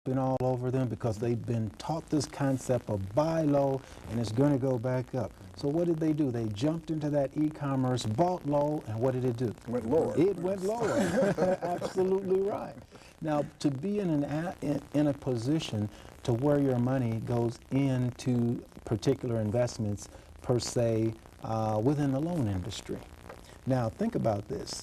been all over them because they've been taught this concept of buy low and it's going to go back up. So what did they do? They jumped into that e-commerce, bought low, and what did it do? Went lower. It went lower. Absolutely right. Now, to be in a position to where your money goes into particular investments, per se, within the loan industry. Now, think about this.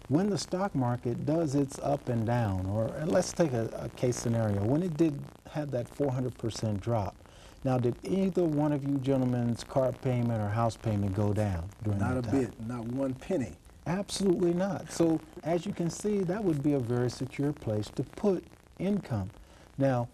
When the stock market does its up and down, or let's take a case scenario, when it did have that 400% drop, now did either one of you gentlemen's car payment or house payment go down during that time? Not a bit, not one penny. Absolutely not. So as you can see, that would be a very secure place to put income. Now,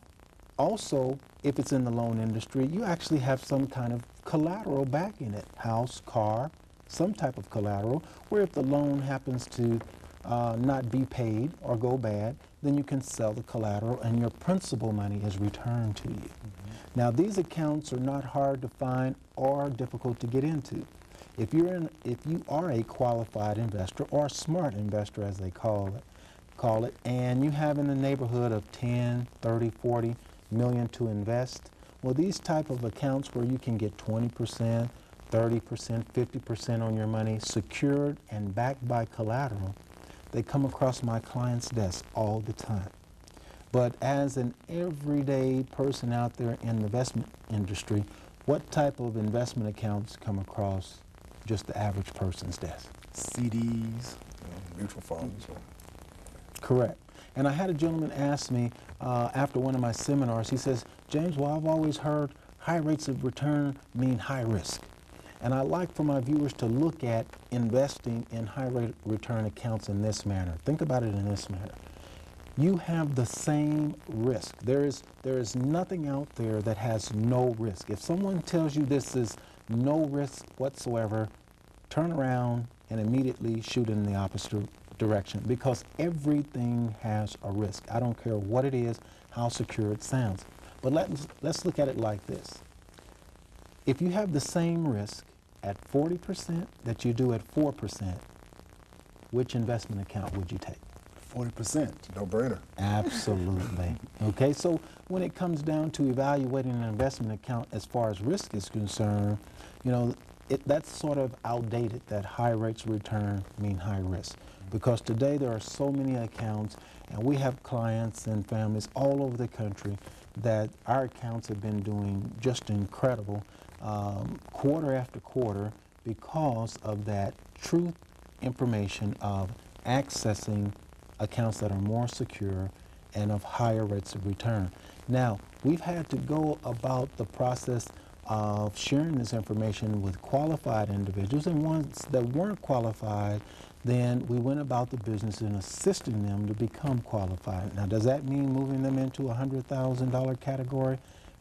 also, if it's in the loan industry, you actually have some kind of collateral backing it, house, car, some type of collateral, where if the loan happens to not be paid or go bad, then you can sell the collateral and your principal money is returned to you. Mm-hmm. Now, these accounts are not hard to find or difficult to get into. If you are a qualified investor or a smart investor, as they call it, and you have in the neighborhood of 10, 30, 40 million to invest, well, these type of accounts where you can get 20%, 30%, 50% on your money secured and backed by collateral, they come across my client's desk all the time. But as an everyday person out there in the investment industry, what type of investment accounts come across just the average person's desk? CDs, mutual funds. Correct. And I had a gentleman ask me after one of my seminars, he says, James, well, I've always heard high rates of return mean high risk. And I like for my viewers to look at investing in high rate return accounts in this manner. Think about it in this manner. You have the same risk. There is nothing out there that has no risk. If someone tells you this is no risk whatsoever, turn around and immediately shoot in the opposite direction, because everything has a risk. I don't care what it is, how secure it sounds. But let's look at it like this. If you have the same risk at 40% that you do at 4%, which investment account would you take? 40%, no brainer. Absolutely. Okay, so when it comes down to evaluating an investment account as far as risk is concerned, you know, that's sort of outdated, that high rates of return mean high risk. Because today there are so many accounts, and we have clients and families all over the country that our accounts have been doing just incredible quarter after quarter because of that truth information of accessing accounts that are more secure and of higher rates of return. Now, we've had to go about the process of sharing this information with qualified individuals, and ones that weren't qualified, then we went about the business in assisting them to become qualified. Now, does that mean moving them into a $100,000 category?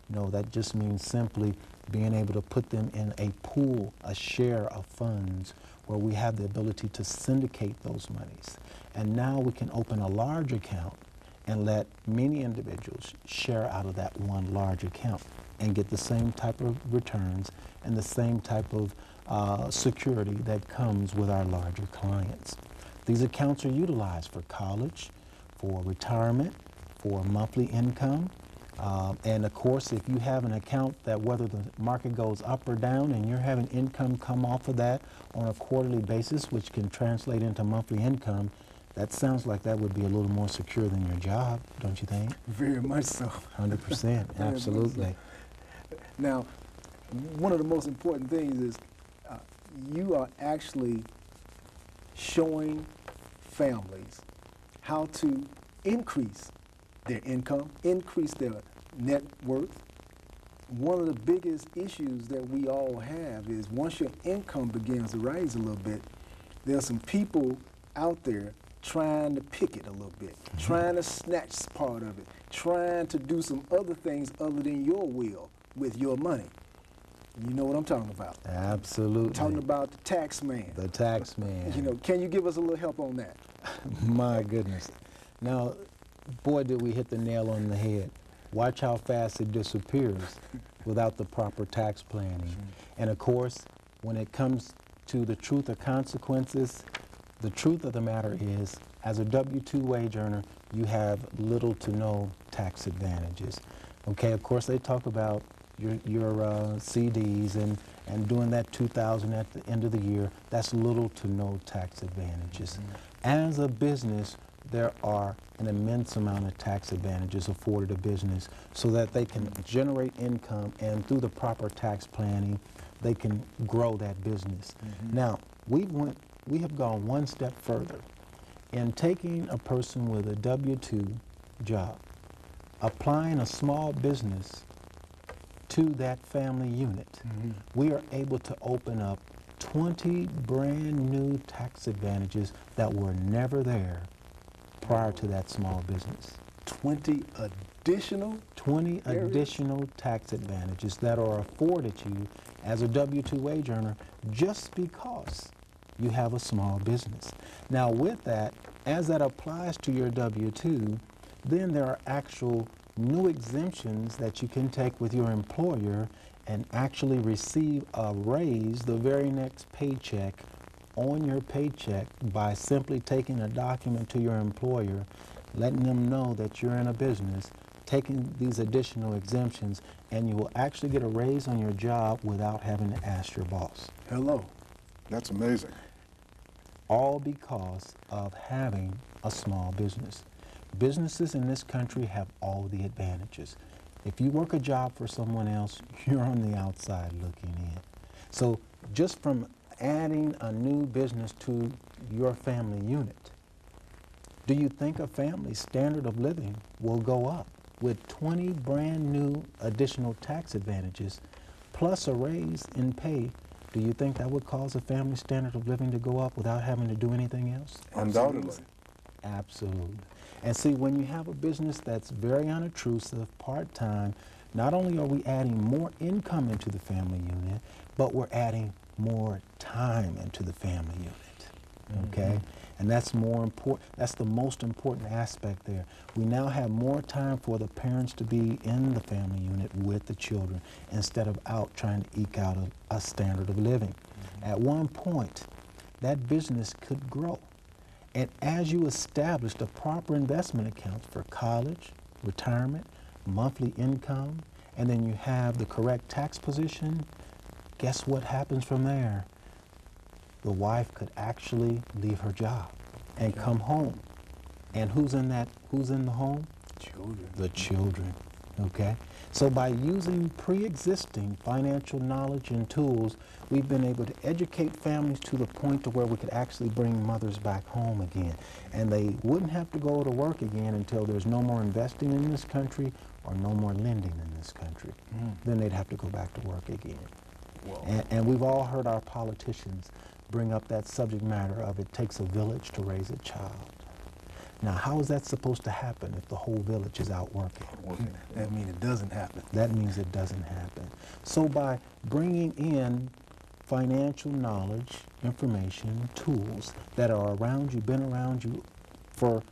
No, that just means simply being able to put them in a pool, a share of funds, where we have the ability to syndicate those monies. And now we can open a large account and let many individuals share out of that one large account and get the same type of returns and the same type of security that comes with our larger clients. These accounts are utilized for college, for retirement, for monthly income, and of course, if you have an account that whether the market goes up or down and you're having income come off of that on a quarterly basis, which can translate into monthly income, that sounds like that would be a little more secure than your job, don't you think? Very much so. 100%, absolutely. Now, one of the most important things is you are actually showing families how to increase their income, increase their net worth. One of the biggest issues that we all have is once your income begins to rise a little bit, there's some people out there trying to pick it a little bit, trying to snatch part of it, trying to do some other things other than your will with your money. You know what I'm talking about? Absolutely. Talking about the tax man. The tax man. You know, can you give us a little help on that? My goodness. Now, boy, did we hit the nail on the head. Watch how fast it disappears without the proper tax planning. And of course, when it comes to the truth of consequences, the truth of the matter is, as a W-2 wage earner, you have little to no tax advantages. Okay, of course they talk about your CDs and doing that 2,000 at the end of the year. That's little to no tax advantages. As a business, there are an immense amount of tax advantages afforded a business so that they can generate income, and through the proper tax planning, they can grow that business. Now, we have gone one step further in taking a person with a W-2 job, applying a small business to that family unit. We are able to open up 20 brand new tax advantages that were never there prior to that small business. 20 additional? 20 areas? additional tax advantages that are afforded you as a W-2 wage earner just because you have a small business. Now with that, as that applies to your W-2, then there are actual new exemptions that you can take with your employer and actually receive a raise the very next paycheck on your paycheck by simply taking a document to your employer, letting them know that you're in a business, taking these additional exemptions, and you will actually get a raise on your job without having to ask your boss. Hello. That's amazing. All because of having a small business. Businesses in this country have all the advantages. If you work a job for someone else, you're on the outside looking in. So just from adding a new business to your family unit, do you think a family's standard of living will go up with 20 brand new additional tax advantages plus a raise in pay? Do you think that would cause a family's standard of living to go up without having to do anything else? Undoubtedly. Absolutely. And see, when you have a business that's very unobtrusive, part-time, not only are we adding more income into the family unit, but we're adding more time into the family unit, okay? And that's more important. That's the most important aspect there. We now have more time for the parents to be in the family unit with the children instead of out trying to eke out a standard of living. At one point, that business could grow. And as you establish the proper investment accounts for college, retirement, monthly income, and then you have the correct tax position, guess what happens from there? The wife could actually leave her job and come home. And who's in the home? Children. The children, okay? So by using pre-existing financial knowledge and tools, we've been able to educate families to the point to where we could actually bring mothers back home again. And they wouldn't have to go to work again until there's no more investing in this country or no more lending in this country. Then they'd have to go back to work again. And we've all heard our politicians bring up that subject matter of it takes a village to raise a child. Now, how is that supposed to happen if the whole village is out working? That means it doesn't happen. That means it doesn't happen. So by bringing in financial knowledge, information, tools that are around you, been around you for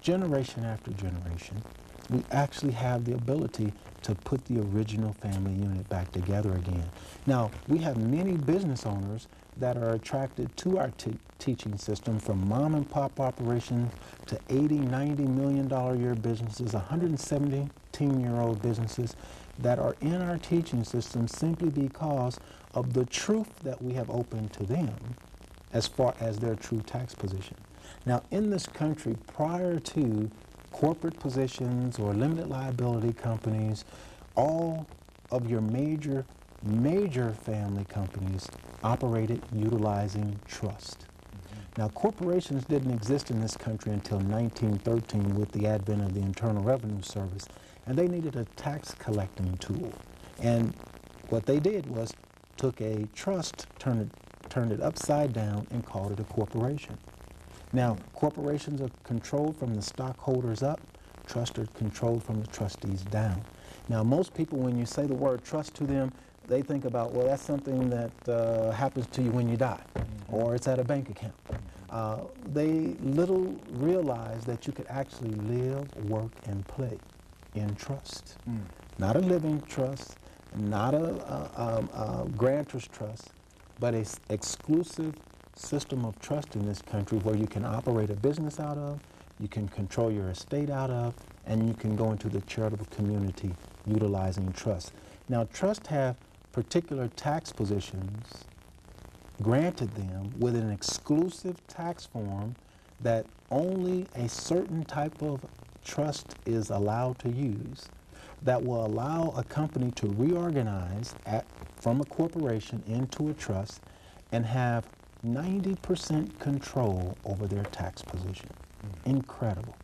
generation after generation, we actually have the ability to put the original family unit back together again. Now, we have many business owners that are attracted to our teaching system, from mom and pop operations to 80, 90 million dollar a year businesses, 117-year-old businesses that are in our teaching system simply because of the truth that we have opened to them as far as their true tax position. Now, in this country, prior to corporate positions or limited liability companies, all of your major family companies operated utilizing trust. Now, corporations didn't exist in this country until 1913 with the advent of the Internal Revenue Service, and they needed a tax collecting tool. And what they did was took a trust, turned it upside down, and called it a corporation. Now, corporations are controlled from the stockholders up, trusts are controlled from the trustees down. Now, most people, when you say the word trust to them, they think about, well, that's something that happens to you when you die, or it's at a bank account. They little realize that you could actually live, work, and play in trust. Not a living trust, not a grantor's trust, but an exclusive system of trust in this country where you can operate a business out of, you can control your estate out of, and you can go into the charitable community utilizing trust. Now, trusts have particular tax positions granted them with an exclusive tax form that only a certain type of trust is allowed to use, that will allow a company to reorganize from a corporation into a trust and have 90% control over their tax position. Incredible.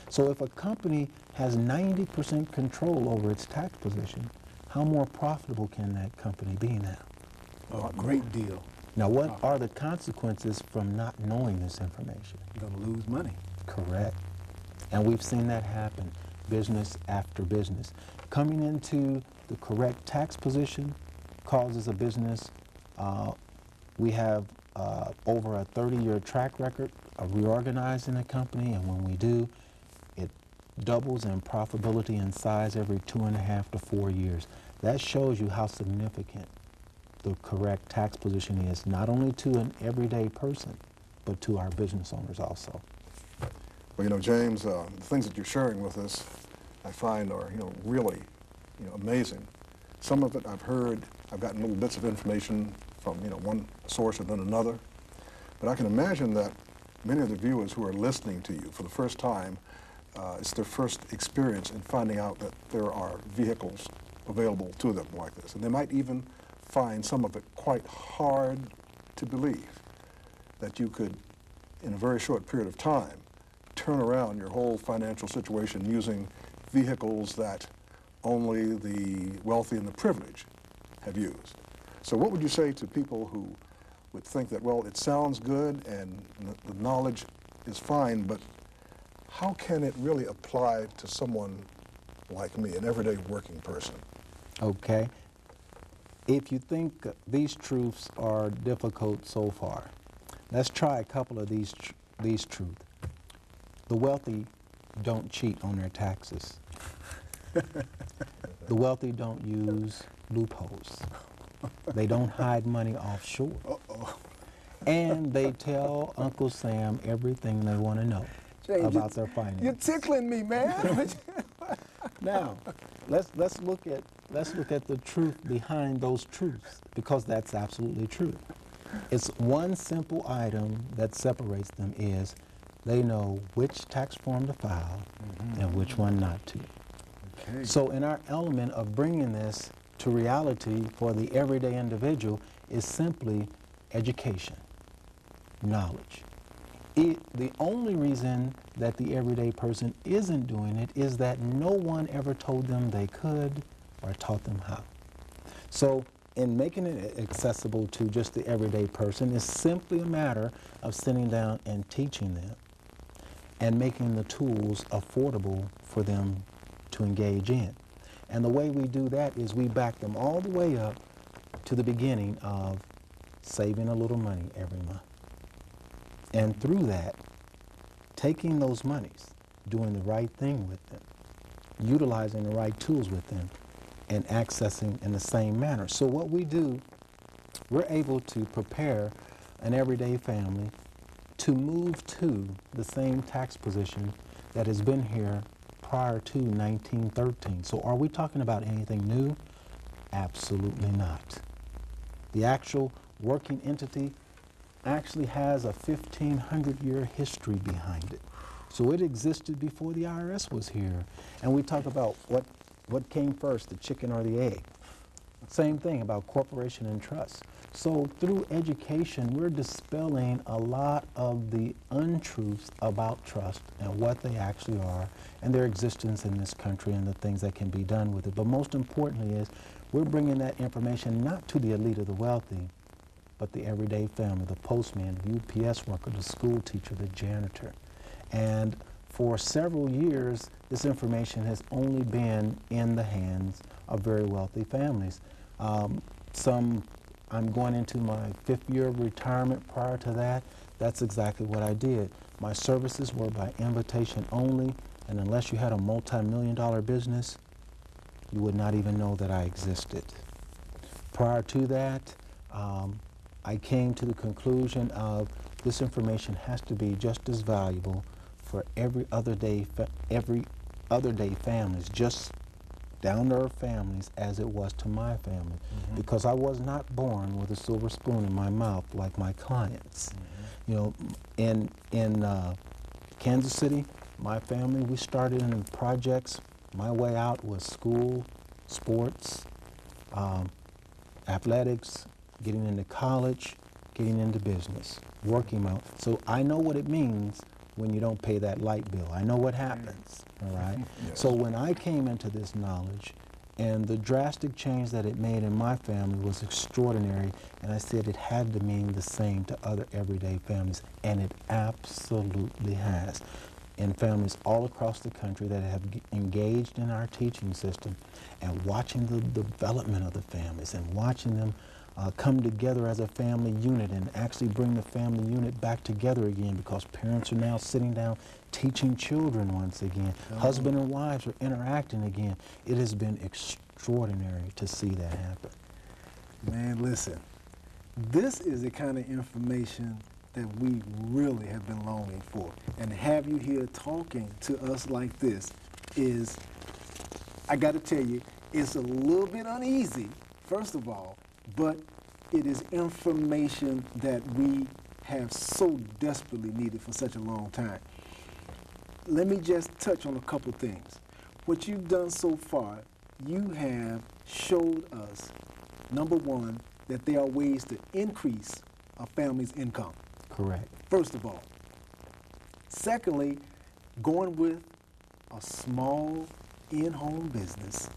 So if a company has 90% control over its tax position, how more profitable can that company be now? Oh, a great deal. Now, what are the consequences from not knowing this information? You're going to lose money. Correct. And we've seen that happen, business after business. Coming into the correct tax position causes a business. We have over a 30-year track record of reorganizing a company, and when we do, it doubles in profitability and size every 2.5 to 4 years. That shows you how significant the correct tax position is, not only to an everyday person, but to our business owners also. Well, you know, James, the things that you're sharing with us, I find are, really, amazing. Some of it I've heard, I've gotten little bits of information from, one source and then another. But I can imagine that many of the viewers who are listening to you for the first time, it's their first experience in finding out that there are vehicles available to them like this. And they might even find some of it quite hard to believe that you could, in a very short period of time, turn around your whole financial situation using vehicles that only the wealthy and the privileged have used. So what would you say to people who would think that, well, it sounds good and the knowledge is fine, but how can it really apply to someone like me, an everyday working person? Okay. If you think these truths are difficult so far, let's try a couple of these truths. The wealthy don't cheat on their taxes. The wealthy don't use loopholes. They don't hide money offshore. Uh-oh. And they tell Uncle Sam everything they want to know about their finances. You're tickling me, man. Now, let's look at the truth behind those truths, because that's absolutely true. It's one simple item that separates them is they know which tax form to file and which one not to. Okay. So in our element of bringing this to reality for the everyday individual is simply education, knowledge. The only reason that the everyday person isn't doing it is that no one ever told them they could or taught them how. So in making it accessible to just the everyday person is simply a matter of sitting down and teaching them and making the tools affordable for them to engage in. And the way we do that is we back them all the way up to the beginning of saving a little money every month. And through that, taking those monies, doing the right thing with them, utilizing the right tools with them, and accessing in the same manner. So what we do, we're able to prepare an everyday family to move to the same tax position that has been here prior to 1913. So are we talking about anything new? Absolutely not. The actual working entity actually has a 1,500-year history behind it. So it existed before the IRS was here. And we talk about what came first, the chicken or the egg. Same thing about corporation and trust. So through education, we're dispelling a lot of the untruths about trust and what they actually are and their existence in this country and the things that can be done with it. But most importantly is we're bringing that information not to the elite of the wealthy, but the everyday family, the postman, the UPS worker, the school teacher, the janitor. And for several years, this information has only been in the hands of very wealthy families. I'm going into my 5th year of retirement. Prior to that, that's exactly what I did. My services were by invitation only, and unless you had a multi-million-dollar business, you would not even know that I existed. Prior to that, I came to the conclusion of this information has to be just as valuable for every other day families, just down to earth families as it was to my family, because I was not born with a silver spoon in my mouth like my clients. You know, in Kansas City, my family, we started in projects. My way out was school, sports, athletics, getting into college, getting into business, working out. So I know what it means when you don't pay that light bill. I know what happens, all right? Yes. So when I came into this knowledge, and the drastic change that it made in my family was extraordinary, and I said it had to mean the same to other everyday families, and it absolutely has. In families all across the country that have engaged in our teaching system, and watching the development of the families, and watching them come together as a family unit, and actually bring the family unit back together again, because parents are now sitting down teaching children once again. Husband and wives are interacting again. It has been extraordinary to see that happen. Man, listen, this is the kind of information that we really have been longing for. And to have you here talking to us like this is, I got to tell you, it's a little bit uneasy, first of all, but it is information that we have so desperately needed for such a long time. Let me just touch on a couple things. What you've done so far, you have showed us, number one, that there are ways to increase a family's income. Correct. First of all. Secondly, going with a small in-home business,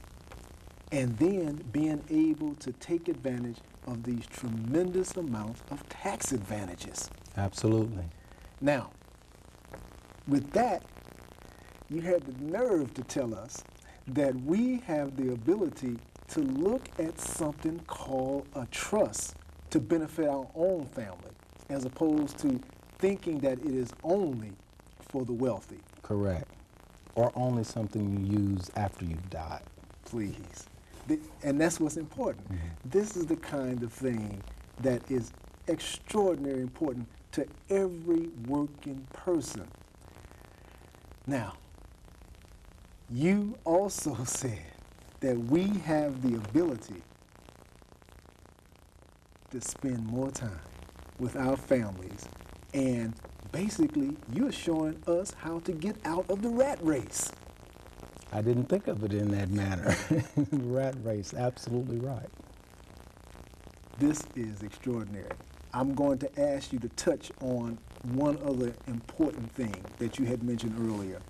and then being able to take advantage of these tremendous amounts of tax advantages. Absolutely. Now, with that, you had the nerve to tell us that we have the ability to look at something called a trust to benefit our own family, as opposed to thinking that it is only for the wealthy. Correct. Or only something you use after you've died. Please. And that's what's important. This is the kind of thing that is extraordinarily important to every working person. Now, you also said that we have the ability to spend more time with our families, and basically you're showing us how to get out of the rat race. I didn't think of it in that manner. Rat race, absolutely right. This is extraordinary. I'm going to ask you to touch on one other important thing that you had mentioned earlier,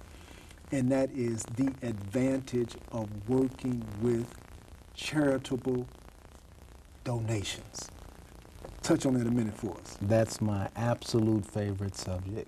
and that is the advantage of working with charitable donations. Touch on that a minute for us. That's my absolute favorite subject.